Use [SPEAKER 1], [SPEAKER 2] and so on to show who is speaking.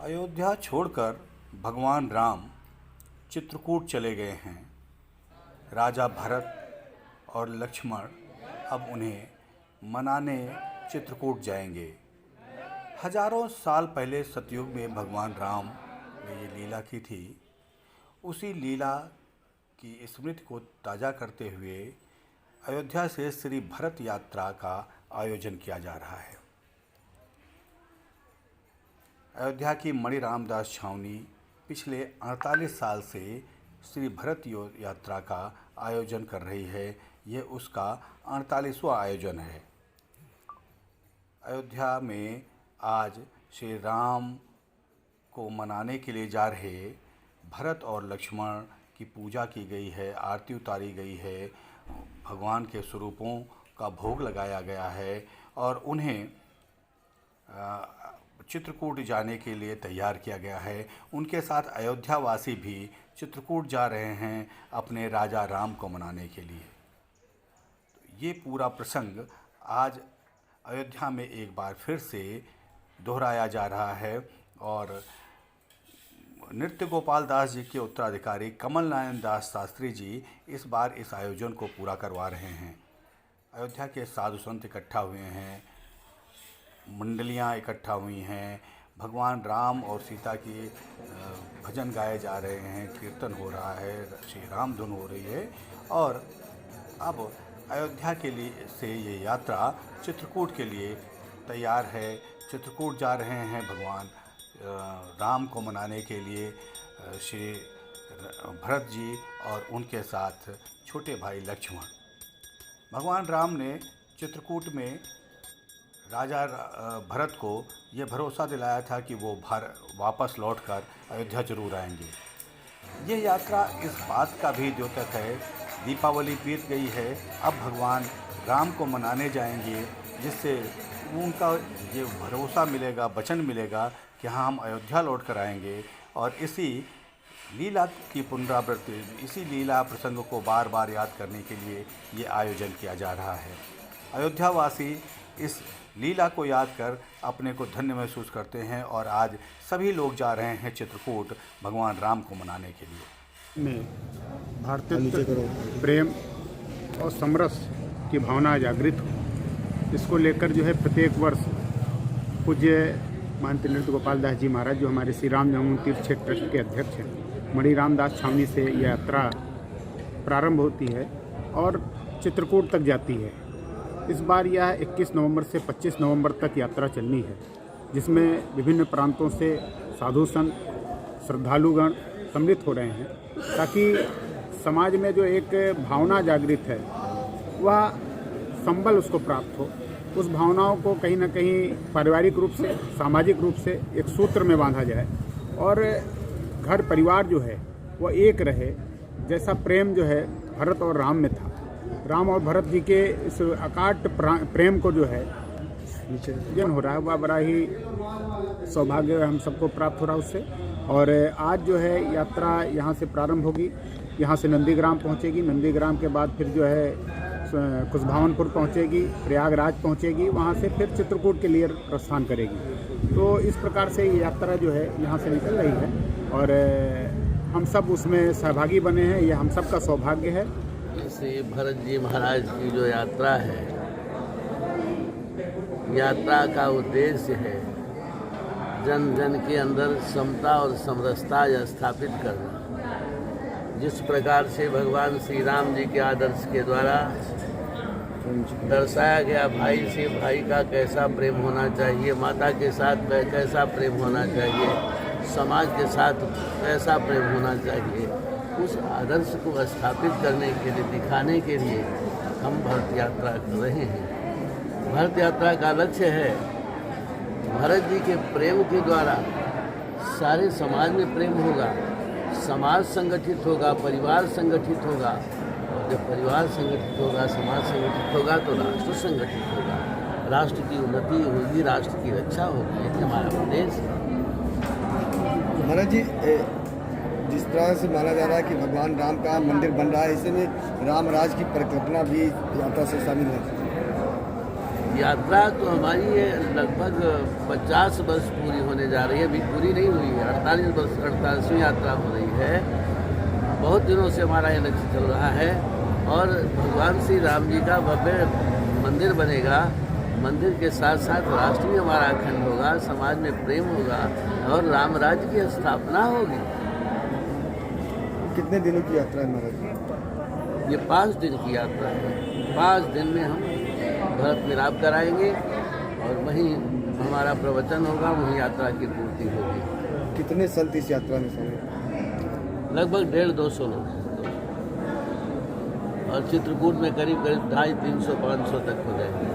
[SPEAKER 1] अयोध्या छोड़कर भगवान राम चित्रकूट चले गए हैं। राजा भरत और लक्ष्मण अब उन्हें मनाने चित्रकूट जाएंगे। हजारों साल पहले सतयुग में भगवान राम ने ये लीला की थी। उसी लीला की स्मृति को ताज़ा करते हुए अयोध्या से श्री भरत यात्रा का आयोजन किया जा रहा है। अयोध्या की मणि रामदास छावनी पिछले 48 साल से श्री भरत यात्रा का आयोजन कर रही है। यह उसका 48वां आयोजन है। अयोध्या में आज श्री राम को मनाने के लिए जा रहे भरत और लक्ष्मण की पूजा की गई है, आरती उतारी गई है, भगवान के स्वरूपों का भोग लगाया गया है और उन्हें चित्रकूट जाने के लिए तैयार किया गया है। उनके साथ अयोध्या वासी भी चित्रकूट जा रहे हैं अपने राजा राम को मनाने के लिए। ये पूरा प्रसंग आज अयोध्या में एक बार फिर से दोहराया जा रहा है और नृत्य गोपाल दास जी के उत्तराधिकारी कमल नारायण दास शास्त्री जी इस बार इस आयोजन को पूरा करवा रहे हैं। अयोध्या के साधु संत इकट्ठा हुए हैं, मंडलियाँ इकट्ठा हुई हैं, भगवान राम और सीता की भजन गाए जा रहे हैं, कीर्तन हो रहा है, श्री राम धुन हो रही है और अब अयोध्या के लिए से ये यात्रा चित्रकूट के लिए तैयार है। चित्रकूट जा रहे हैं भगवान राम को मनाने के लिए श्री भरत जी और उनके साथ छोटे भाई लक्ष्मण। भगवान राम ने चित्रकूट में राजा भरत को ये भरोसा दिलाया था कि वो वापस लौटकर अयोध्या जरूर आएंगे। ये यात्रा इस बात का भी द्योतक है, दीपावली बीत गई है, अब भगवान राम को मनाने जाएंगे, जिससे उनका ये भरोसा मिलेगा, वचन मिलेगा कि हाँ हम अयोध्या लौट कर आएंगे। और इसी लीला की पुनरावृत्ति, इसी लीला प्रसंग को बार बार याद करने के लिए ये आयोजन किया जा रहा है। अयोध्यावासी इस लीला को याद कर अपने को धन्य महसूस करते हैं और आज सभी लोग जा रहे हैं चित्रकूट भगवान राम को मनाने के लिए।
[SPEAKER 2] में भारतीय प्रेम और समरस की भावना जागृत हो, इसको लेकर जो है प्रत्येक वर्ष पूज्य महंत नृत्य गोपाल दास जी महाराज, जो हमारे श्री राम जन्म तीर्थ क्षेत्र ट्रस्ट के अध्यक्ष हैं, मणि रामदास छावनी से यह यात्रा प्रारंभ होती है और चित्रकूट तक जाती है। इस बार यह 21 नवंबर से 25 नवंबर तक यात्रा चलनी है, जिसमें विभिन्न प्रांतों से साधु संत श्रद्धालुगण सम्मिलित हो रहे हैं, ताकि समाज में जो एक भावना जागृत है वह संबल उसको प्राप्त हो। उस भावनाओं को कहीं ना कहीं पारिवारिक रूप से, सामाजिक रूप से एक सूत्र में बांधा जाए और घर परिवार जो है वह एक रहे, जैसा प्रेम जो है भरत और राम में था। राम और भरत जी के इस अकाट प्रेम को जो है जन हो रहा है, वह बड़ा ही सौभाग्य हम सबको प्राप्त हो रहा है उससे। और आज जो है यात्रा यहाँ से प्रारंभ होगी, यहाँ से नंदीग्राम पहुँचेगी, नंदीग्राम के बाद फिर जो है कुशभावनपुर पहुँचेगी, प्रयागराज पहुँचेगी, वहाँ से फिर चित्रकूट के लिए प्रस्थान करेगी। तो इस प्रकार से ये यात्रा जो है यहाँ से निकल रही है और हम सब उसमें सहभागी बने हैं, ये हम सब का सौभाग्य है।
[SPEAKER 3] श्री भरत जी महाराज की जो यात्रा है, यात्रा का उद्देश्य है जन जन के अंदर समता और समरसता स्थापित करना। जिस प्रकार से भगवान श्री राम जी के आदर्श के द्वारा दर्शाया गया, भाई से भाई का कैसा प्रेम होना चाहिए, माता के साथ कैसा प्रेम होना चाहिए, समाज के साथ कैसा प्रेम होना चाहिए, उस आदर्श को स्थापित करने के लिए, दिखाने के लिए हम भरत यात्रा कर रहे हैं। भरत यात्रा का लक्ष्य है भरत जी के प्रेम के द्वारा सारे समाज में प्रेम होगा, समाज संगठित होगा, परिवार संगठित होगा, और जब परिवार संगठित होगा, समाज संगठित होगा तो राष्ट्र संगठित होगा, राष्ट्र की उन्नति होगी, राष्ट्र की रक्षा होगी। ये हमारा उद्देश्य है।
[SPEAKER 4] महाराज जी, जिस तरह से माना जा रहा है कि भगवान राम का मंदिर बन रहा है, ऐसे में राम राज की परिकल्पना भी यात्रा से शामिल है।
[SPEAKER 3] यात्रा तो हमारी ये लगभग 50 वर्ष पूरी होने जा रही है, अभी पूरी नहीं हुई है। 48वीं यात्रा हो रही है। बहुत दिनों से हमारा ये लक्ष्य चल रहा है और भगवान श्री राम जी का भव्य मंदिर बनेगा। मंदिर के साथ साथ राष्ट्र भी हमारा अखंड होगा, समाज में प्रेम होगा और राम राज्य की स्थापना होगी।
[SPEAKER 4] कितने दिनों की यात्रा है महाराज जी?
[SPEAKER 3] ये 5 दिन की यात्रा है। 5 दिन में हम भरत मिलाप कराएंगे और वहीं हमारा प्रवचन होगा, वहीं यात्रा की पूर्ति होगी।
[SPEAKER 4] कितने संत इस यात्रा में शामिल?
[SPEAKER 3] लगभग 150-200 लोग हैं और चित्रकूट में करीब 250-300-500 तक हो जाएंगे।